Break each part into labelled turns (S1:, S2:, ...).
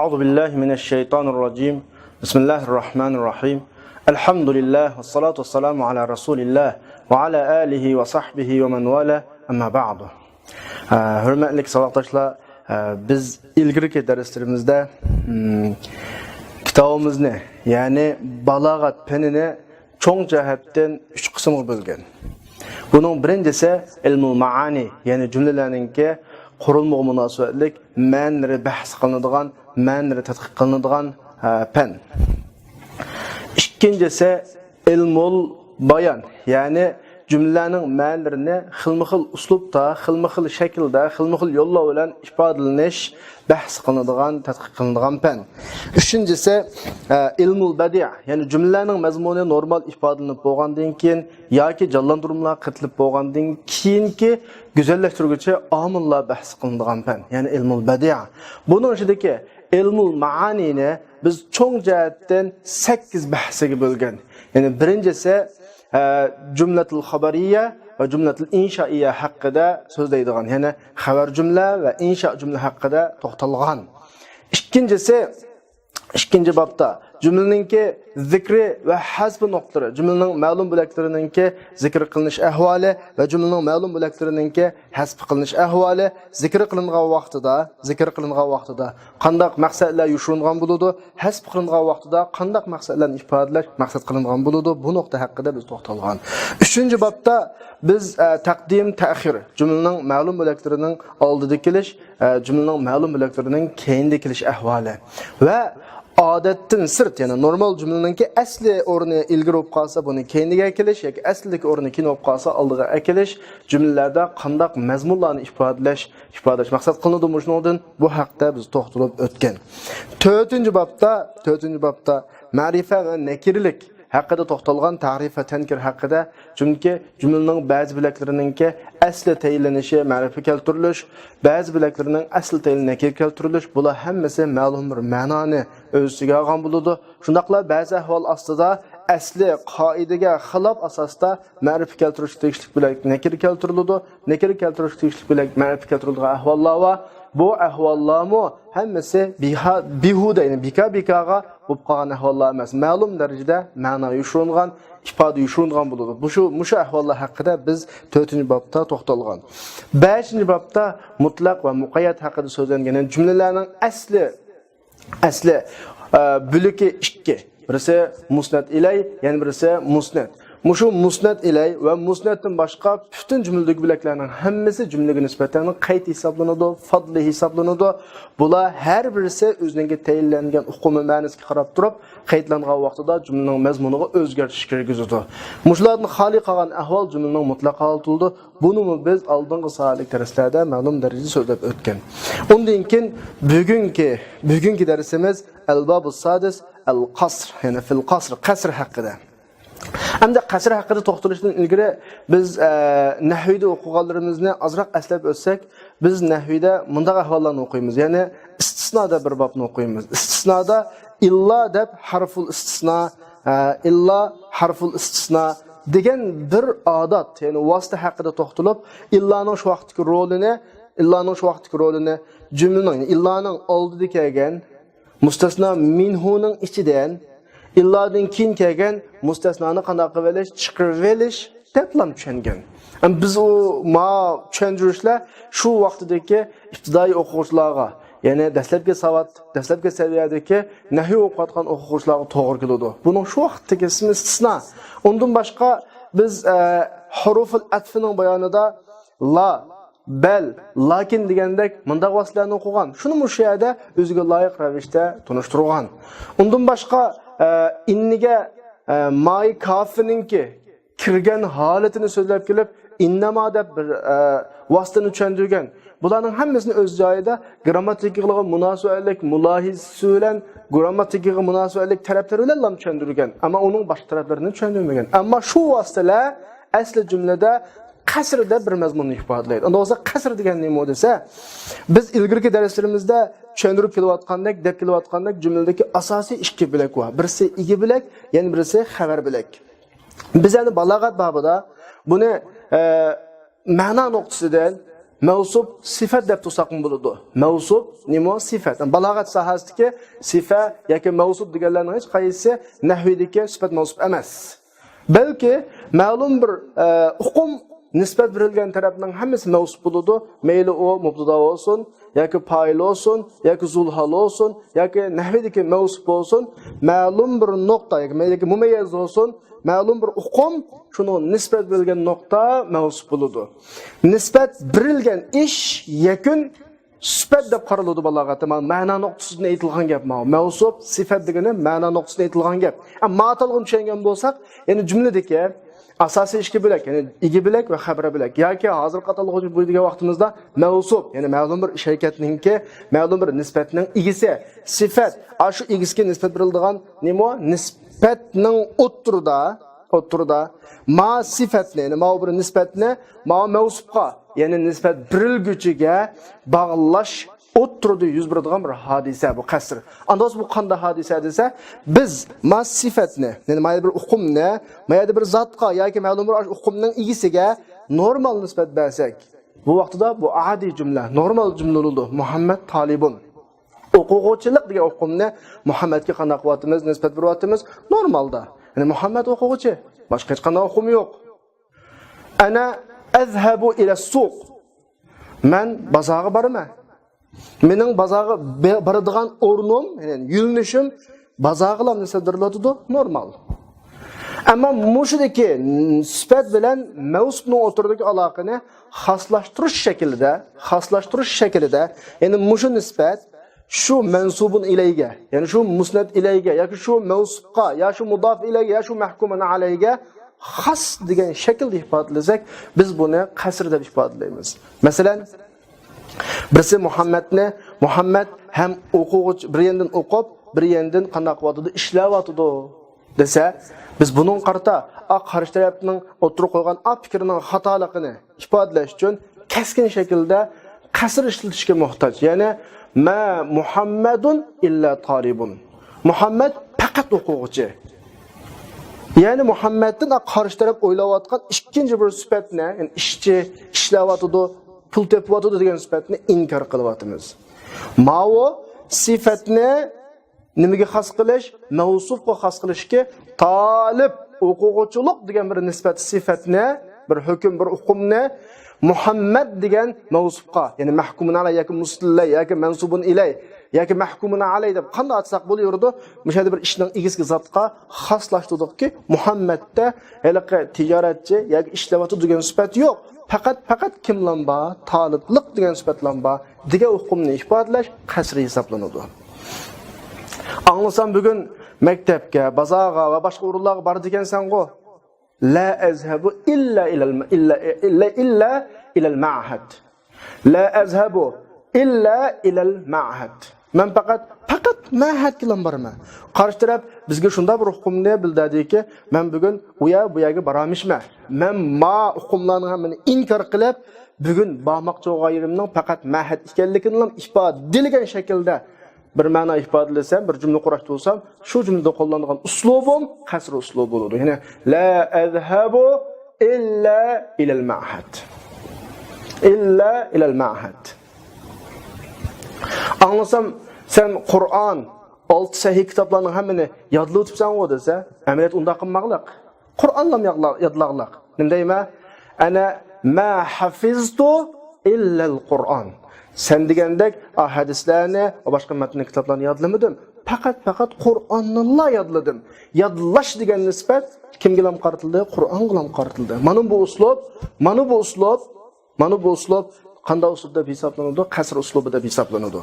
S1: Euzu billahi mineşşeytanirracim. Bismillahirrahmanirrahim. Elhamdülillah ve salatu vesselamu ala Resulillah ve ala alihi ve sahbihi ve men vala. Amma ba'du. Hürmetli savaşdaşlar, biz ilgirki derslerimizde kitabımızı, yani balagat penini çoğ cihetten 3 kısımga bölgen. Bunun birincisi ilmul maani, yani cümlelerinki qurulma münasebetlik, ma'nilari bahs qilinadigan, ma'nilari tadqiq qilinadigan pen. İkincisi ilmul bayan, yani cümlelerin ma'nilarini xilma-xil uslubda, xilma-xil shaklda, xilma-xil yo'llar bilan ifodalanish, bahs qilinadigan, tadqiq qilinadigan pen. Üçüncüsü ilmul badi', yani cümlelerin mazmuni normal ifodalanib bo'lgandan keyin yoki jonlantirishlar qitilib bo'lgandan keyinki güzelleştirgüçe amillar bahs qilinadigan pen, yani ilmul badi'. Bunun ichidagi ilmul maanini biz çoğ jihatdan 8 bahsiga bo'lgan. Yani birincisi cümletul xabariyya ve cümletul inşaiya hakkında so'zlaydigan, yani xabar cümle ve inşa cümle hakkında to'xtalgan. İkinci babda cümleninki zikri ve hasbi noktaları, cümlenin ma'lum bo'laklarininki zikr qilinish ahvoli ve cümlenin ma'lum bo'laklarininki hasb qilinish ahvoli, zikr qilingan vaqtida qandaq maqsadlar yushiringan bo'ladi, hasb qilingan vaqtida qandaq maqsadlarni ifodalash maqsad qilingan bo'ladi. Bu nokta haqida biz to'xtalgan. Üçüncü babda biz taqdim ta'xir, cümlenin ma'lum bo'laklarining oldida kelish, cümlenin ma'lum bo'laklarining keyinda kelish ahvoli ve odatdan sirt, yani normal cümleninki asli o'rni ilgari bo'lib qolsa buni keyinga akilish yoki aslidagi o'rni keyin bo'lib qolsa oldiga akilish, jumlalarda qandaq mazmunlarni ifodalash maqsad qilinadi. Shundan bu haqda biz to'xtalib o'tgan. 4-chi babda ma'rifa va nakirlik haqida to'xtalgan, ta'rif va tankir haqida, chunki jumlaning ba'zi bo'laklarininki asli tayinlanishi ma'rifa keltirilish, ba'zi bo'laklarining asli tayinlanishi nakir keltirilish, bular hammasi ma'lum bir ma'noni o'z ichiga olgan bo'ladi. Shundaqla ba'zi ahvol ostida asli qoidaga xilof asosda ma'rifa keltirish tegishli bilan nakir keltiriladi, nakir keltirish tegishli bilan ma'rifa keltirilgan ahvollar va bu ahvollarmi hammasi bihuda, yani bika-bikaga bo'lib qolgan ahvollar emas, ma'lum darajada ma'no yushiringan, ifoda yushiringan bo'ladi. Bu shu ahvollar haqida biz 4-babda to'xtalgan. 5-babda mutlaq va muqayyat haqida so'zlangan, yani jumlalarning asli buluki 2. Birisi musnad ilay, yani birisi musnad. Mushu musnad ilay ve musnaddan boshqa bütün cümledeki bileklerinin hammasi cümlege nisbatan qayd hisoblanadi, fadli hisoblanadi. Bular har birisi o'ziga tayinlangan hukmi ma'nosiga qarab turib, qaydlangan vaqtida jumlaning mazmuniga o'zgartish kirgizadi. Mushlarning xoli qolgan ahvol jumlaning mutlaq holatildi. Buni biz oldingi soatlik darslarda ma'lum darajada so'zlab o'tgan. Undan keyin bugungi darsimiz al-babus sadis al-qasr, yani fil qasr haqida. Hamda qasr haqida to'xtalishdan ilgari biz nahvida o'qiganlarimizni azroq eslab o'tsak, biz nahvida mundaq ahvollarni o'qiymiz. Ya'ni istisnoda bir babni o'qiymiz. Istisnoda illa deb harful istisno degan bir odat, ya'ni vosita haqida to'xtalib, illaning shu vaqtdagi rolini jumlaning illaning oldida kelgan mustasno minhuning ichidan illadan keyin kelgan mustasnoni qanday qilib olish, chiqarib olish deblam tushungan. Biz u tushuntirishlar shu vaqtdagi ibtidoiy o'quvchilarga, ya'ni dastlabki saviyadagi nahv o'qiyotgan o'quvchilarga to'g'ri keladi. Buning shu vaqtdagi ismi istisno. Undan boshqa biz huruful atfining bayonida la, bel, lakin degandek mundaq vositalarni o'qigan. Shuni shu yerda o'ziga loyiq ravishda tunishtirgan. Undan boshqa inniga mai kafininki kirgan holatini so'zlab kelib, innama deb bir vositani tushuntirgan. Bularning hammasini o'z joyida grammatikaga munosabatlik mulohizasi bilan grammatikaga munosabatlik taraflari bilan tushuntirgan, ammo uning boshqa taraflarini tushuntirmagan. Ammo shu vositalar asli jumlada qasrda bir mazmunni ifodalaydi. Unda o'zi qasr degan nima desa, biz ilgirki darslarimizda tushuntirib kelayotgandek jumladagi asosiy ikki bilak bor. Birisi igi bilak, yana birisi xabar bilak. Biz endi balog'at babida buni ma'no nuqtasidan mavsuf sifat deb tursaqmi bo'ladi. Mavsuf nima sifat? Balog'at sohasidagi sifat yoki mavsuf deganlarning hech qaysi nahvidagi sifat mavsuf emas. Balki ma'lum bir hukm nisbat berilgan tarafning hammasi mavsuf bo'ladi. Mayli u mubtada bo'lsin, yoki fa'il bo'lsin, yoki zulhal bo'lsin, yoki nahvidagi mavsuf bo'lsin, ma'lum bir nuqta yoki mayli mumayyiz bo'lsin, ma'lum bir hukm shuni nisbat berilgan nuqta mavsuf bo'ladi. Nisbat berilgan ish yakun sifat deb qaraladi balog'atda. Ma'no nuqtasidan aytilgan gap. Mavsuf sifat degani ma'no nuqtasidan aytilgan gap. Ma'talg'in tushungan bo'lsak, ya'ni jumladagi asosiy ishki bilak, ya'ni igi bilak va xabra bilak. Yoki hozir qatalog'ini bo'ydigan vaqtimizda mavsuf, ya'ni ma'lum bir ish harakatninki, ma'lum bir nisbatning igisi, sifat. Shu igisiga nisbat beriladigan nima? Nisbatning o'ttirida ma sifatni, ya'ni ma bir nisbatni ma mavsufga, ya'ni nisbat berilguchiga bog'lash o'ttirida yuz beradigan bir hodisa bu qasr. Andos bu qanday hodisa desa, biz ma sifatni, ya'ni mayli bir hukmni, mayli bir zotga yoki ma'lum bir hukmning egisiga normal nisbat bersak, bu vaqtida bu adi jumla, normal jumla bo'ladi. Muhammad talibun. O'quvchilik degan hukmni Muhammadga qanday qilyapmiz, nisbat beryapmiz normalda. Ya'ni Muhammad o'quvchi, boshqa hech qanday hukm yo'q. Ana azhabu ila suq. Men bozorga boraman. Mening bozorga boradigan o'rnim, ya'ni yurinishim bozorga nisbatlanadi, normal. Ammo mushudagi sifat bilan mavsufning o'rtasidagi aloqani xoslashtirish shaklida, ya'ni mushu nisbat shu mansubun ilayga, ya'ni shu musnad ilayga yoki shu mavsufqa, ya shu mudof ilayga, ya shu mahkumun alayga xos degan shaklda ifodalasak, biz buni qasr deb ifodalaymiz. Masalan, birisi Muhammad ham o'quvchi, bir yandan o'qib, bir yandan qanday qilyapti, ishlayapti desa, biz buning qarta qarshi tarafning o'tirib qo'ygan fikrining xatoligini ifodalash uchun keskin shaklda qasr ishlatishga muhtoj. Ya'ni ma Muhammadun illa talibun. Muhammad faqat o'quvchi. Ya'ni Muhammaddan qarshi taraf o'ylayotgan ikkinchi bir sifatni, ya'ni ishchi, ishlayotdi, pul tepyotdi degan sifatni inkor qilyapmiz. Ma'o sifatni nimaga xos qilish, mavsufga xos qilishga talib, o'quvchilik degan bir nisbat sifatni, bir hukm, bir hukmni Muhammad degan mavsufqa, ya'ni mahkumun alay yoki musallay yoki mansubun ilay yoki mahkumun alay deb qanday atsak bo'laverdi, o'sha bir ishning egizgi zotga xoslashtiriqki, Muhammadda haliqi tijoratchi yoki ishlayotdi degan sifat yo'q. Faqat kimlanba, taliblik degan sifatlanba degan hukmni ifodalash qasri hisoblanadi. Anglasam bugun maktabga, bozorga va boshqa o'rinlarga bordi ekansan-ku. La azhabu illa ila al-ma'had. La azhabu illa ila al-ma'had. Men faqat ma'had bilan boraman. Qarshi taraf bizga shunda bir hukmni bildadiki, men bugun bu yerga boramishman. Men ma hukmlarning hammani inkor qilib, bugun bormoqchi bo'lganimning faqat ma'had ekanligini ifodalagan shaklda bir ma'no ifodalasam, bir jumla qurashni bo'lsam, shu jumlada qo'llanilgan uslubim qasr uslubi bo'ladi. Ya'ni la azhabu illa ila al-ma'had. Illa ila al-ma'had. Anglasam sen Qur'on 6 sahih kitoblarning hammani yodlab o'tibsan-ku desa, amaliyat unda qilmoqliq. Qur'onlam yodlaqliq. Nima deyman? Ana ma hafiztu illa al-Qur'on. Sen degandek hadislarni va boshqa matn kitoblarni yodlamadim. Faqat Qur'onni yodladim. Yodlash degan nisbat kimga ham qaratildi? Qur'onga ham qaratildi. Mana bu uslub qanday uslub deb hisoblanadi? Qasr uslubi deb hisoblanadi.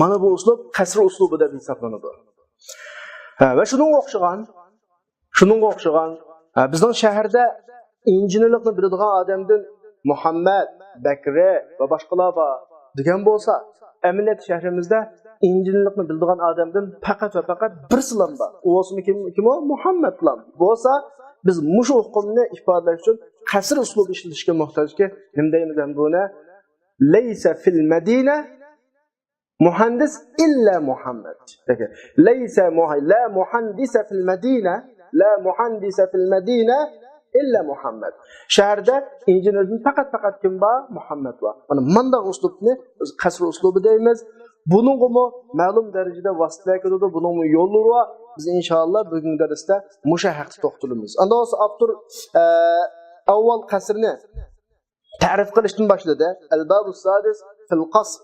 S1: Mana bu uslub qasr uslubi deb hisoblanadi. Va shunga o'xshagan bizning shaharda injenerlikni biladigan odamdan Muhammad, Bakri va boshqalar bor degan bo'lsa, amaliyat shahrimizda injenerlikni biladigan odamdan faqat bir silam bor. U o'smi kim o? Muhammad bilan. Bo'lsa, biz mushu hukmni ifodalash uchun qasr uslubi ishlatishga muhtojki, nima deymiz buni? Laysa fil Madina muhandis illa Muhammad. Laysa la muhandisa fil Madina, la muhandisa fil Madina illa Muhammad. Şəhərdə İncildə faqat kim var? Muhammad var. Mana mandaq uslubni biz qasr uslubu deymiz. Bununmu ma'lum darajada vositalar keladi, buningmi yo'llari var. Biz inshaalloh bugungi darsda musha haqda to'xtalamiz. Anda o'zi avtor avval qasrni ta'rif qilishdan boshladi. Al-babus sadis fil qasr.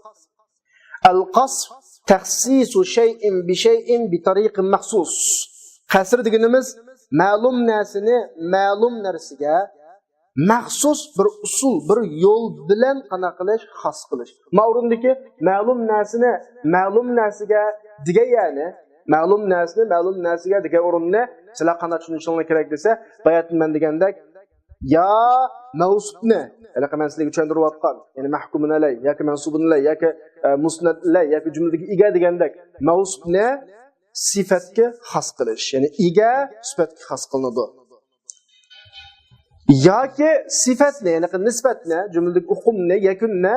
S1: Al-qasr takhsisu shay'in bi shay'in bi tariqin maxsus. Qasr deganimiz ma'lum narsani ma'lum narsaga maxsus bir usul, bir yo'l bilan qana qilish, xos qilish. Ma'lumdiki ma'lum narsani ma'lum narsaga degani, ma'lum narsaga degan o'rinni sizlar qanday tushunishinglar kerak desa, bayat men degandek ya mavsufni, alaqi men sizlarga tushuntirayotgan, ya'ni mahkumun alay yoki mansubun alay yoki musnad alay yoki jumladagi ega degandek mavsufni sifatga xos qilish, ya'ni ega sifatga xos qilinadi. Yoki sifatni, ya'ni nisbatni, jumladagi hukmni, yakunni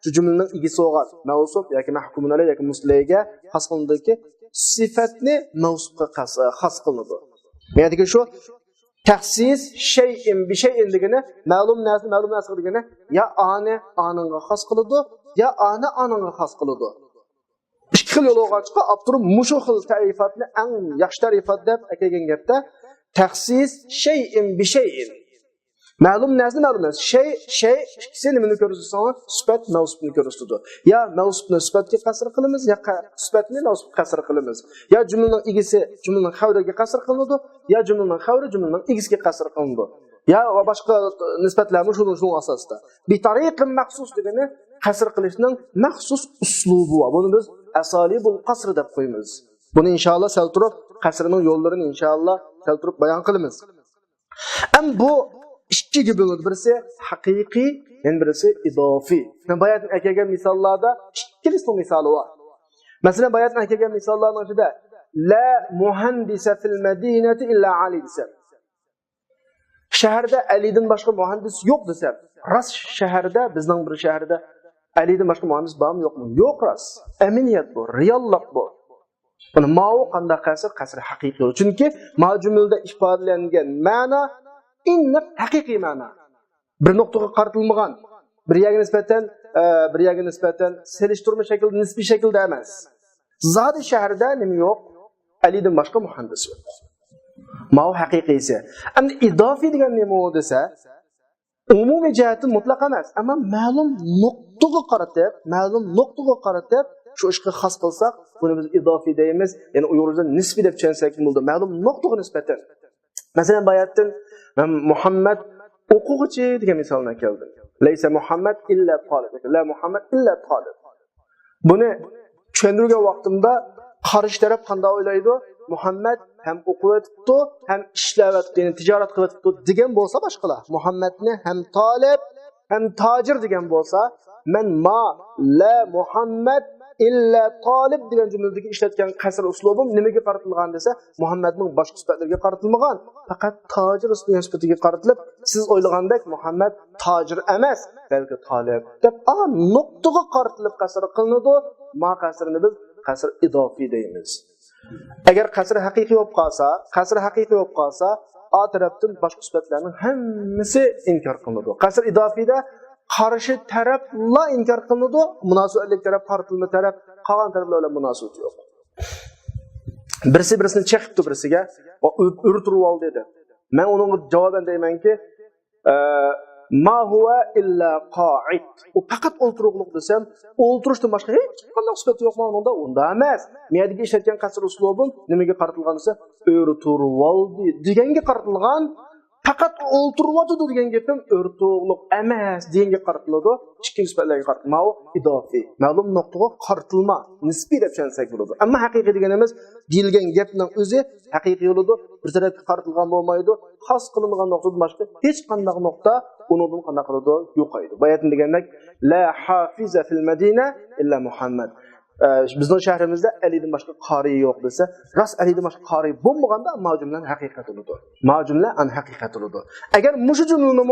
S1: shu jumlaning egasi bo'lgan mavsuf yoki mahkumun alay yoki muslayga xos qilinadiki, sifatni mavsufga xos qilinadi. Ya'ni shu taxsis shay'in bi shay'in degani ma'lum narsa degani ya aniga xos qiladi, ya aniga xos qiladi. Ikki xil yo'lga chiqib, avtor mushu xil ta'rifatni eng yaxshi ta'rifat deb kelgan gapda taxsis shay'in bi shay'in. Ma'lum narsa. Shay ikkisi nimani ko'rsatsa, sifat mavsufni ko'rsatadi. Ya mavsufni sifatga qasr qilamiz, ya sifatni mavsufga qasr qilamiz. Ya jumlaning egasi jumlaning xavriga qasr qilinadi, ya jumlaning xavri jumlaning egasiga qasr qilinadi. Ya va boshqa nisbatlarni shuning asosida. Bi tariqin maxsus degani qasr qilishning maxsus uslubi bor. Buni biz asalibul qasr deb qo'yamiz. Buni inshaalloh sal turib qasrning yo'llarini inshaalloh sal turib bayon qilamiz. Am bu ikkiga bo'linadi. Birisi haqiqiy, yana birisi idofiy. Bayatning kelgan misollarda ikkita misoli bor. Masalan, bayatning kelgan misollarning ichida la muhandisa fil madinati illa Ali desa. Shaharda Alidan boshqa muhandis yo'q desa, ras shaharda, bizning bir shaharda Alidan boshqa muhandis bormi yo'qmi? Yo'q ras. Aminiyat bu, reallik bu. Buni ma'u qanday qasr haqiqiy. Chunki majmulda ifodalangan ma'no aniq haqiqiy ma'no. Bir nuqtaga qaratilmagan, bir yaga nisbatan selishtirma shaklda, nisbiy shaklda emas. Zodi shaharda nima yo'q? Alidan boshqa muhandis yo'q. Ma'u haqiqiysi. Endi idofiy degan nima u desa, umumiy jihatdan mutlaq emas, ammo ma'lum nuqtaga qaratib shu ishga xos qilsak, buni biz idofiy deymiz. Ya'ni uyg'urcha nisbiy deb tushunsak bo'ldi. Ma'lum nuqtaga nisbatan. Masalan, bayatdan Muhammad o'quvchi degan misolni keldim. Laysa Muhammad illa talib. La Muhammad illa talib. Buni tushuntirgan vaqtimda qarshi taraf qanday o'ylaydi? Muhammad ham o'qiyotibdi, ham ishlayotibdi, ya'ni tijorat qilyotibdi degan bo'lsa boshqalar. Muhammadni ham talib, ham tojir degan bo'lsa, men la Muhammad illa talib degan jumladagi ishlatgan qasr uslubim nimaga qaratilgan desa, Muhammadning boshqa sifatlariga qaratilmagan, faqat tojir sifatiga qaratilib, siz o'ylagandek Muhammad tojir emas, balki talib deb nuqtaga qaratilib qasr qilinadi. Ma qasrni biz qasr idofiy deymiz. Agar qasr haqiqiy bo'lib qolsa, a tarafdan boshqa sifatlarning hammasi inkor qilinadi. Qasr idofiyda qarshi taraflar inkor qilinadi, munosabatlik taraf, qaratilma taraf, qolgan taraflar bilan munosabat yo'q. Birisini chaqibdi birisiga va urtirib oldi dedi. Men unga javoban deymanki, ma huwa illa qa'id. U faqat o'ltiruqliq desam, o'ltirishdan boshqa hech qanday sifat yo'q unda. Unda emas. Miyadagi ishlatgan qasr uslubim nimaga qaratilgan desa, o'ltirib oldi deganga qaratilgan. Faqat o'ltirib degan gapim o'rtoqlik emas deganga qaratiladi. Ikkinchi sifatlarga qaratilma, idofiy. Ma'lum nuqtaga qaratilma, nisbiy deb tushunsak bo'ladi. Ammo haqiqiy deganimiz deyilgan gapning o'zi haqiqiy bo'ladi. Bir tarafga qaratilgan bo'lmaydi. Xos qilingan nuqtadan boshqa hech qanday nuqta undan qanday qiladi yo'qaydi. Bayatni degandek la hafiza fil madina illa Muhammad. Bizning shahrimizda Alidan boshqa qori yo'q desa, ras Alidan boshqa qori bo'lmaganda ma'jumlan haqiqat bo'ladi. Ma'jumlan an haqiqat bo'ladi. Agar mushu jumlani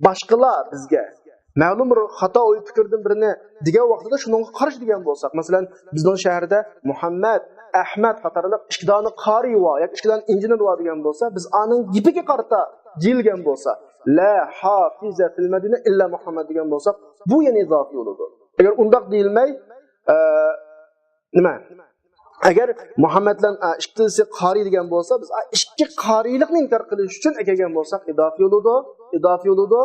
S1: boshqalar bizga ma'lum bir xato o'y fikrdan birini degan vaqtida shunga qarshi degan bo'lsak, masalan, bizning shaharda Muhammad, Ahmad qatorliq ikki dona qori va yoki ikki dona injener va degan bo'lsa, biz aning gipiga qarata deyilgan bo'lsa, la hafiza fil madina illa Muhammad degan bo'lsa, bu yana izofiy bo'ladi. Agar undaq deyilmay, nima? Agar Muhammaddan ikkisi qori degan bo'lsa, biz ikki qorilikni inkor qilish uchun kelgan bo'lsak, izofiy bo'ladi.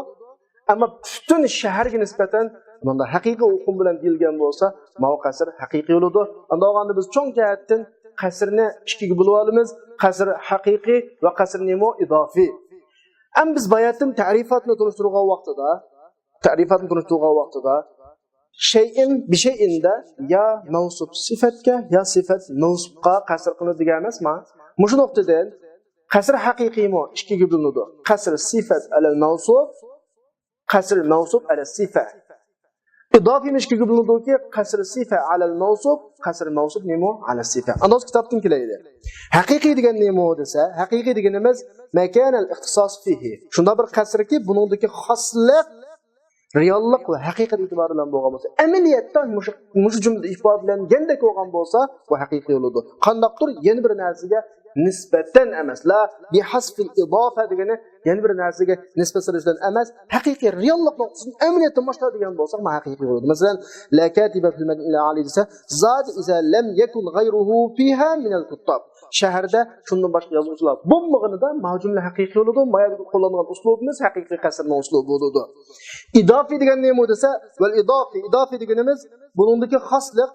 S1: Ammo butun shaharga nisbatan bunda haqiqiy o'qim bilan deyilgan bo'lsa, ma'u qasr haqiqiy bo'ladi. Unda olganda biz cho'ng jihatdan qasrni ikkiga bo'lib olamiz. Qasr haqiqiy va qasr nemo izofiy. Am biz bayatım ta'rifatni tunishtirgan vaqtida, şeyin bir şeyinde ya mavsuf sifatga ya sifat mavsufga qasr qiladi degan emasmi? Mushu nuqtadan qasr haqiqiymi? Ikkiga bo'linadi. Qasr sifat alal mavsuf, qasr mavsuf alal sifat. İzofiy ikkiga bo'linadiki, qasr sifat alal mavsuf, qasr mavsuf nemo alal sifat. Andoz kitobdan kelaydi. Haqiqiy degan nemo desa, haqiqiy deganimiz makan al-ixtisos fihi. Shunda bir qasrki buningdagi xoslik reallik va haqiqat e'tibori bilan bo'lgan bo'lsa, amaliyotda mushu jumla ifodalangandek bo'lgan bo'lsa, bu haqiqiy bo'ladi. Qandaqdir yana bir narsaga nisbatan emas, la bi hasfil izofa degani yana bir narsaga nisbat solishdan emas, haqiqiy reallik nuqtasini amaliyotda boshlaydigan bo'lsa, bu haqiqiy bo'ladi. Masalan, la katiba fil madina ila ali desa, zad iza lam yakun ghayruhu fiha min al-kuttab. Shaharda shundan boshqa yozuvchilar bo'lmaganida mavjumla haqiqiy bo'ladi. Mayada qo'llangan uslubimiz haqiqiy qasrning uslubi bo'ladi. İzofiy degan nima desa, val izofiy deganimiz buningdagi xoslik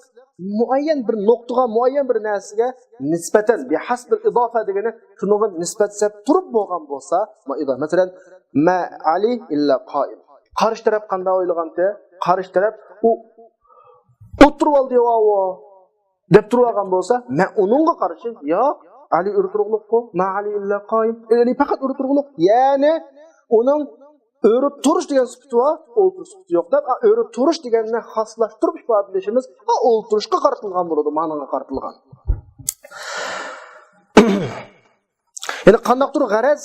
S1: muayyan bir nuqtaga, muayyan bir narsaga nisbatan bi hasbil izofa degani shunga nisbatlab turib bo'lgan bo'lsa, masalan, ma ali illa qoim. Qarish taraf qanday o'ylaganda, qarish taraf u o'tirib oldi deb turgan bo'lsa, men uningga qarshi yo'q, Ali o'rturug'liqku, ma Ali illa qoim. Ali faqat o'rturug'liq, ya'ni uning o'rib turish degan sifati bor, o'ltirish sifati yo'q deb, o'rib turish deganni xoslashtirib ifodalashimiz, o'ltirishga qaratilgan bo'ladi, ma'noga qaratilgan. Ya'ni qandaqdir g'araz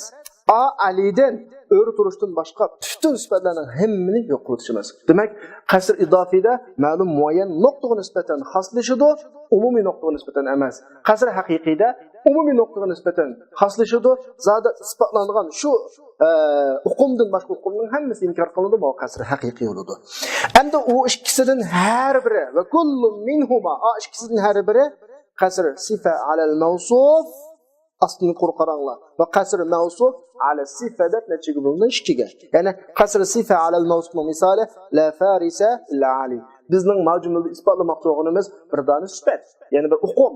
S1: Alidan o'ri turishdan boshqa butun sifatlarning hammani yo'q qilishimiz. Demak, qasr izofiyda ma'lum muayyan nuqtaga nisbatan xoslashadi, umumiy nuqtaga nisbatan emas. Qasr haqiqiyda umumiy nuqtaga nisbatan xoslashadi, zada isbotlangan shu uqumdan boshqa uqumning hammasi inkor qilinadi, bu qasr haqiqiy bo'ladi. Endi u ikkisidan har biri va kullu minhuma, ikkisidan har biri qasr sifa alal mavsuf aslini qurqaranglar va qasr mavsuf ala sifada nechiga bo'linadi? Ikkiga. Ya'ni qasr sifa ala al-mawsufning misoli la farisa illa ali. Bizning mavjumida isbotlamoqchi bo'lganimiz bir dona sifat, ya'ni bir uqum.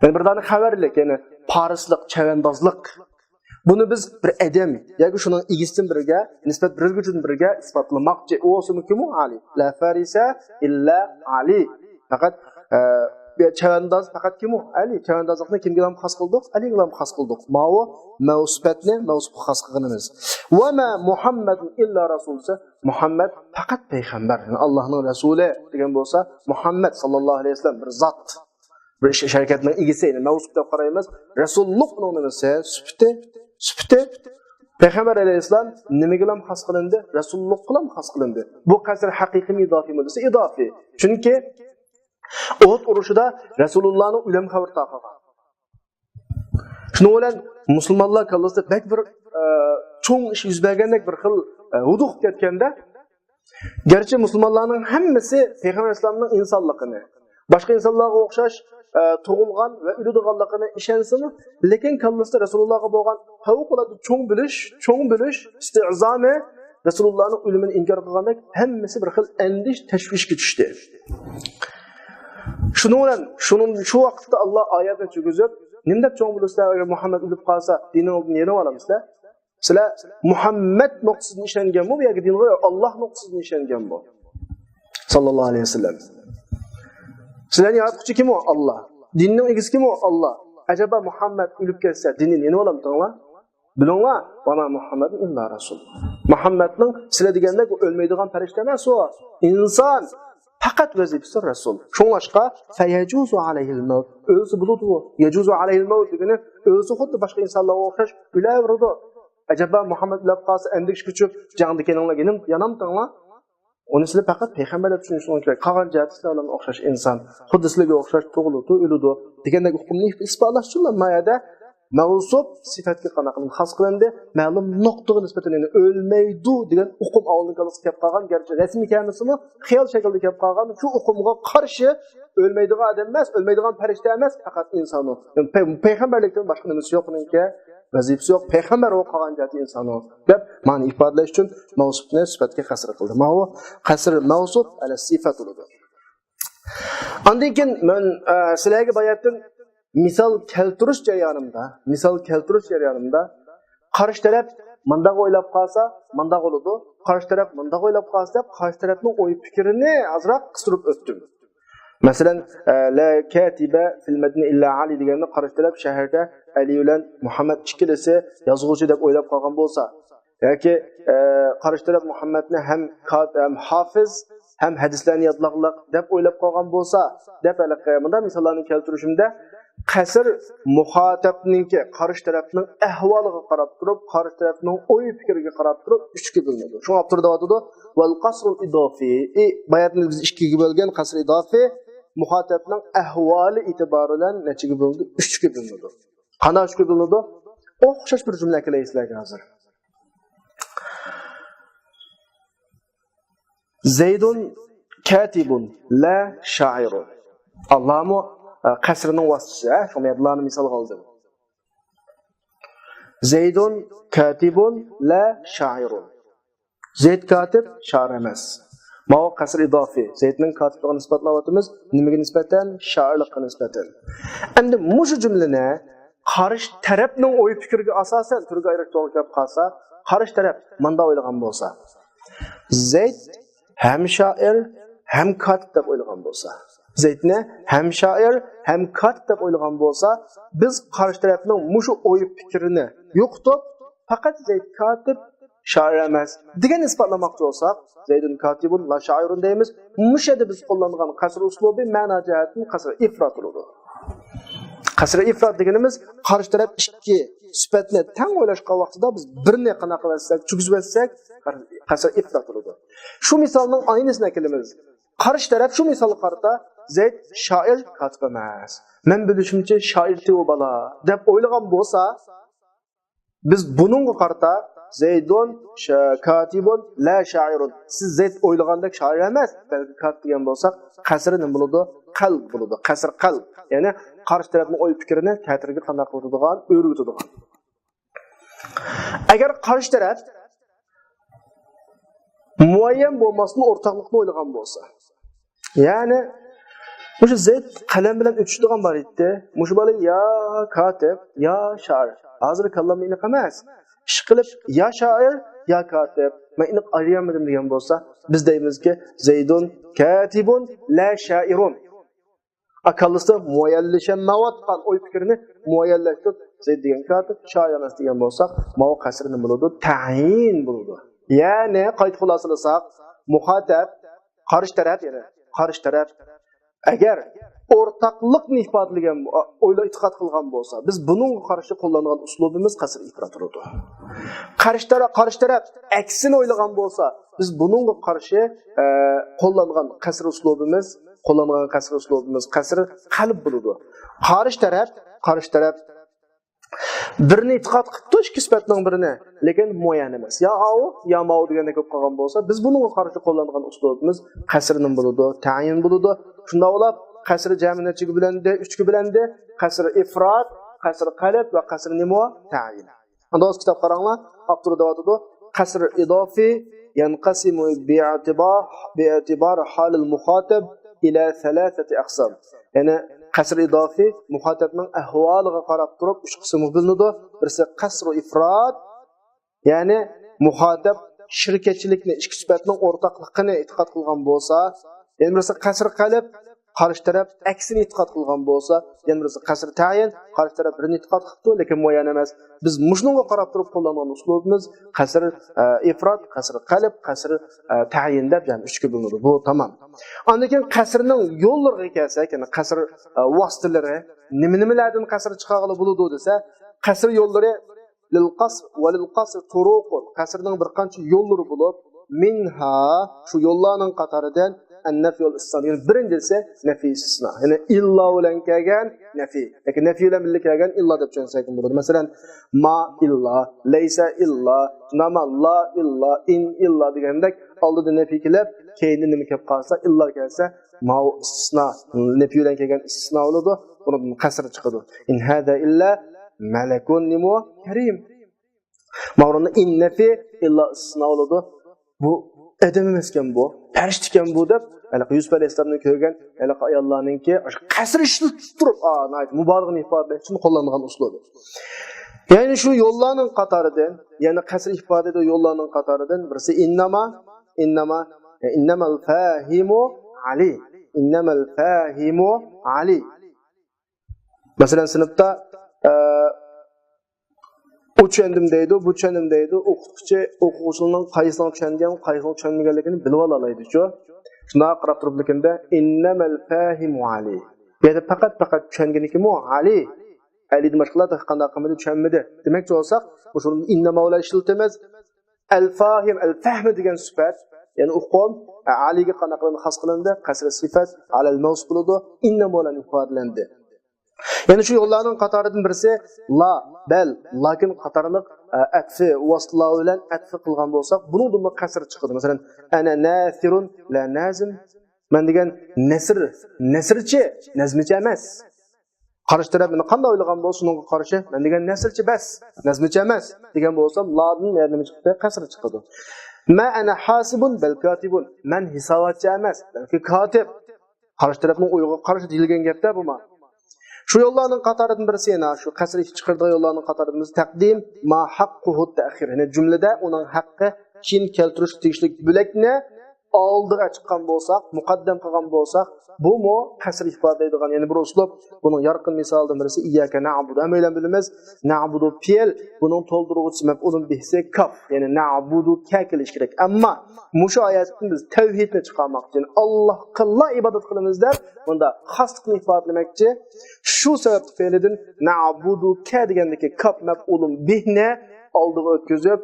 S1: Ya'ni bir dona xabarlik, ya'ni parislik, chavandozlik. Buni biz bir adam yoki shuning egisidan birga, nisbat birga birga isbotlamoqchi. U o'simi kim? Ali. La farisa illa ali. Faqat chavandoz faqat kim u? Ali. Chavandozlikni kimga ham xos qildik? Aliga ham xos qildik. Ma'u mavsufatni mavsuf xos qilganimiz. Va ma Muhammadun illa rasulsa, Muhammad faqat payg'ambar, ya'ni Allohning rasuli degan bo'lsa, Muhammad sallallohu alayhi vasallam bir zot, bir sharikatning egisi, ya'ni mavsuf deb qaraymiz. Rasululloh nomisi sifati payg'ambar alayhissalom nimaga ham xos qilindi? Rasululloh bilan xos qilindi. Bu qasr haqiqiy idofimi desa, idofiy. Chunki Uhud urushida Rasulullohning o'lim xabar taqagan. Shuning bilan musulmonlar kallasida bak bir cho'ng ish yuz bergandek bir xil huduq ketganda, garchi musulmonlarning hammasi payg'ambar islomning insonligini, boshqa insonlarga o'xshash tug'ilgan va o'ladiganligini ishonsimi, lekin kallasida Rasulullohga bo'lgan favqulodda cho'ng bilish, istizami Rasulullohning o'limini inkor qilgandek hammasi bir xil andish tashvishga tushdi. Shu vaqtda Alloh oyatni cho'g'izib, nima deb cho'ng bilasizlar, agar Muhammad o'lib qolsa, dinni oldini yana olamizlar. Sizlar Muhammad nuqtasini ishonganmi yoki dinga Alloh nuqtasini ishonganmi? Sallallohu alayhi vasallam. Sizlarning yaratuvchi kim u? Alloh. Dinning egisi kim u? Alloh. Ajaba Muhammad o'lib ketsa, dinni yana olamizlar? Bilinglar, va ma Muhammadun illa rasul. Muhammadning sizlar deganda o'lmaydigan farishta emas u, inson. Faqat vazifasi rasul. Shunlashqa fayajuzu alayhil maut. O'zi buludi bu. Yajuzu alayhil maut degani o'zi xuddi boshqa insonlarga o'xshash o'laveradi. Ajaba Muhammad lab qolsa endish kuchib jangda kelinglarga yanamtanglar. Uni sizlar faqat payg'ambar deb tushunishingiz kerak. Qolgan jihatlar bilan o'xshash inson, xuddi sizlarga o'xshash tug'iladi, o'ladi degandek hukmni isbotlash uchun mayada mavsuf sifatga qanaqaning xos qilindi, ma'lum nuqtaga nisbatan o'lmaydi degan uqum avlini kelib qolgan, garchi rasmiy kelmasimi, xiyol shaklda kelib qolgan, shu uqumga qarshi o'lmaydigan odam emas, o'lmaydigan farishta emas, faqat inson u. Payg'ambarlikdan boshqa nimasi yo'qninki, vazifasi yo'q, payg'ambar bo'lib qolgan zot inson u deb ma'ni ifodalash uchun mavsufni sifatga qasr qildi. Ma bu qasr mavsuf ala sifat bo'ladi. Ondan keyin men sizlarga bayatdan misol keltirish jarayonimda qarshi taraf mundaq o'ylab qolsa, mundaq bo'ladi. Qarshi taraf mundaq o'ylab qolsa, qarshi tarafning o'y fikrini azroq qistirib o'tdim. Masalan, la katiba fil madina illa Ali deganni qarshi taraf shaharda Ali bilan Muhammad ikkilisi yozuvchi deb o'ylab qolgan bo'lsa, yoki qarshi taraf Muhammadni ham hofiz hem hadislarni yodlaqliq deb o'ylab qolgan bo'lsa, deb bunda misollarni keltirishimda qasr muxotabninki qarshi tarafning ahvoliga qarab turib, qarshi tarafning o'y fikriga qarab turib uchga bo'linadi. Shu avtorda aytadi, "Val qasrul idofi", bayatni biz ikkiga bo'lgan qasr idofi muxotabning ahvoli e'tiboridan nechaga bo'linadi? Uchga bo'linadi. Qanday uchga bo'linadi? O'xshash bir jumla qilaysizlarga hozir. Zeydun katibun la şairun. Allah'ımı qasrning vasıtçısı. Şunu yadlarını misal aldım. Zeydun katibun la şairun. Zeyd katib, şair emas. Mao qasr idofi. Zeydning katibligini isbotlayapmiz. Nimaga nisbatan? Shoirlikka nisbatan. Endi mushu jumlani qarish tarafning o'y fikriga asosan turga ayirib to'g'ri qolsa, qarish taraf manda o'ylagan bo'lsa, Zeyd hem şair hem katib deb o'ylagan bo'lsa, Zeydni hem şair hem katib deb o'ylagan bo'lsa, biz qarshi tarafning mushu o'y fikrini yo'qotib, faqat Zeyd katib, şair emas degan isbotlamoqchi bo'lsak, Zeydun katibun la şairun deymiz. Mushada biz qo'llangan qasr uslubi ma'no jihatdan qasr ifrat bo'ladi. Qasr ifrat deganimiz qarshi taraf ikki sifatni tang o'ylashgan vaqtida biz birini qanaqa qilsak, tugizsak, qasr ifrat bo'ladi. Şu misalning aynısını kelimiz. Qarshi taraf şu misalga qarata Zeyd şair katib emas. Men bilishimcha şair teo bala deb o'ylagan bo'lsa, biz buningga qarata Zeydun katibun la şairun. Siz Zeyd o'ylagandek şair emas, balki katib degan bo'lsak, qasri nima bo'ladi? Qalb bo'ladi. Qasr qalb. Ya'ni qarshi tarafning o'y fikrini ta'tirga qanday qiladigan, o'rgitadigan. Agar qarshi taraf muayyan bo'lmasdan o'rtoqlikni o'ylagan bo'lsa, ya'ni o'sha Zeyd qalam bilan o'tishdigan bor edi. Mushu bola ya katib, ya shoir. Hozir kallamni aniq emas. Ish qilib ya shoir, ya katib. Men aniq ayirmadim degan bo'lsa, biz deymizki Zeydun katibun la shoirun. Akallisi muayyanlashmayotgan o'y fikrini muayyanlashtirib Zeyd degan katib, shoir emas degan bo'lsak, ma'o qasrini bo'ladi, tayin bo'ladi. Yani qayt xulasalasak, muhatap qarshi taraf agar o'rtoqlikni ifodalagan o'yla e'tiqod qilgan bo'lsa, biz buning qarshi qo'llangan uslubimiz qasr ifrat bo'ladi. Qarshi taraf aksini o'ylagan bo'lsa, biz buning qarshi qo'llangan qasr uslubimiz qasr qalb bo'ladi. Qarshi taraf birini e'tiqod qilibdi, ikki sifatning birini, lekin muayyan emas. Ya o, ya ma'u deganda ko'p qolgan bo'lsa, biz bunga qarshi qo'llangan uslubimiz qasrning bo'ladi, tayin bo'ladi. Shunda olab qasr jami nechiga bilandi? 3 ga bilandi. Qasr ifrat, qasr qalb va qasr nimo tayin. Unda o'z kitob qaranglar, avtor deyotdi, qasr idofi yanqasimu bi'atibar hal al-muxatab ila thalathati aqsam. Ya'ni qasr idofi muxotabning ahvoliga qarab turib 3 qismga bo'linadi. Birisi qasr ifrat, ya'ni muxotab shirkatchilikni, ikki sifatning o'rtoqligini e'tiqod qilgan bo'lsa, yana birisi qasr qalb, qarshi taraf aksini e'tiqod qilgan bo'lsa, yana birisi qasr tayin, qarshi taraf birini e'tiqod qildi, lekin muayyan emas. Biz mushunga qarab turib qo'llangan uslubimiz qasr ifrat, qasr qalb, qasr tayin deb yana 3 ga bo'linadi. Bu tamam. Ondan keyin qasrning yo'llariga kelsak, ya'ni qasr vositalari nimalardan qasr chiqarg'ili bo'ladi desa, qasr yo'llari lil qasr va lil qasr turuq. Qasrning bir qancha yo'llari bo'lib, minha shu yo'llarning qatoridan an-nafi wal istisna. Yani birinchisi nafi istisna. Yani illa bilan kelgan nafi. Lekin nafi bilan birga kelgan illa deb tushunsak bo'ladi. Masalan, ma illa, laysa illa, nama la illa, in illa degandek oldida nafi kelib, keyin nima kelib qolsa, illa kelsa, ma istisna, nafi bilan kelgan istisna bo'ladi. Bundan qasr chiqadi. In hada illa malakun nimu karim. Ma'runa in nafi illa istisna bo'ladi. Bu adam emaskan bu, farishta ekan bu deb, Yusuf alayhisolamni ko'rgan ayollarningki qasr ishlatib turib, mubolig'ini ifodalash uchun qo'llanilgan uslub. Ya'ni shu yo'llarning qatoridan, ya'ni qasr ifodada yo'llarning qatoridan birisi innamal fahimu ali. Innamal fahimu ali. Masalan, sinfda uçendim deydi, bu çendim deydi. O'quvchining qaysini tushungan, qaysini tushunmaganligini bilib olaydi. Shuna qarab turibligida innamal fahimu ali. Yani faqat tushunganiki mu ali. Ali boshqalar qanday qilmadi tushunmadi. Demakchi bo'lsak, bu shuni innama bilan ishlatilmas. Al-fahim, al-fahm degan sifat, ya'ni o'qim aliga qanday qilib xos qilindi, qasr sifat alal mavsuf bo'ladi, innama bilan ifodalandi. Yani şu yollarının qatoridan birisi la, bel, lakin qatorliq atfi vasıtlar bilan atfi qilgan bo'lsak, buningdan qasr chiqadi. Masalan, ana nasirun la nazim. Men degan nasrchi, nazmichi emas. Qarish tarafini qanday o'ylagan bo'lsa, shunga qarishi, men degan nasrchi bas, nazmichi emas degan bo'lsam, ladan nima chiqdi? Qasr chiqadi. Ma ana hasibun bal katibun. Men hisobotchi emas, balki katib. Qarish tarafning o'yiga qarish deyilgan gapda bu ma. Şu yollarning qatoridan birisi yana shu qasr chiqirdigan yollarning qatoridan taqdim ma haqquhu ta'khir. Yani jumlada uning haqqi keyin keltirish tegishli bo'lakni oldiga chiqqan bo'lsak, muqaddam qilgan bo'lsak, bu mu qasr ifodalaydigan, ya'ni bir uslub. Buning yorqin misolidan birisi iyyaka na'budu. Ammaylan bilamiz, na'budu fi'l, buning to'ldiruvchisi maf'ulun bihsi kaf, ya'ni na'budu ka kelish kerak. Ammo mushu oyatdan biz tavhidni chiqarmoqchi, ya'ni Allohga ibodat qilamiz deb bunda xoslikni ifodalamoqchi. Shu sabab tufaylidan na'budu ka degandagi kaf maf'ulun bihni oldiga o'tkazib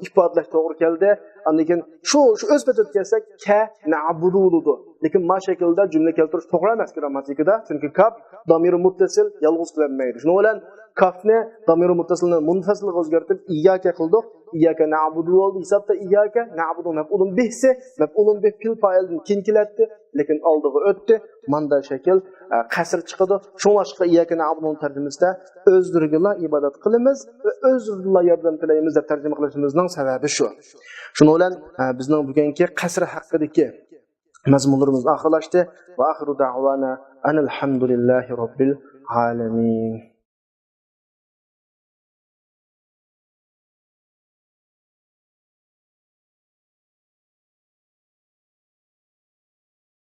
S1: ifodalash to'g'ri keldi. Lekin shu o'sbat o'tkazsak ka na'budu bo'ladi. Lekin ma shaklda jumla keltirish to'g'ri emas grammatikada, chunki kaf damiri muttasil yolg'iz qilinmaydi. Shuning bilan kafni damiri muttasilni munfasilga o'zgartirib iyyaka qildik. Iyyaka na'budu bo'ldi. Hisobda iyyaka na'budu maf'ulun bihsi, maf'ulun bih fil fa'ildan keyin keladi, lekin oldiga o'tdi. Manda shakl qasr chiqadi. Shunga iyyaka na'budu tarjimasida o'zlariga ibodat qilamiz va o'zlariga yordam tilaymiz deb tarjima qilishimizning sababi shu. Shuning bilan bizning bugungi qasr haqidagi mazmunlarimiz oxirlashdi. Va oxiru da'vana alhamdulillahi robbil alamin.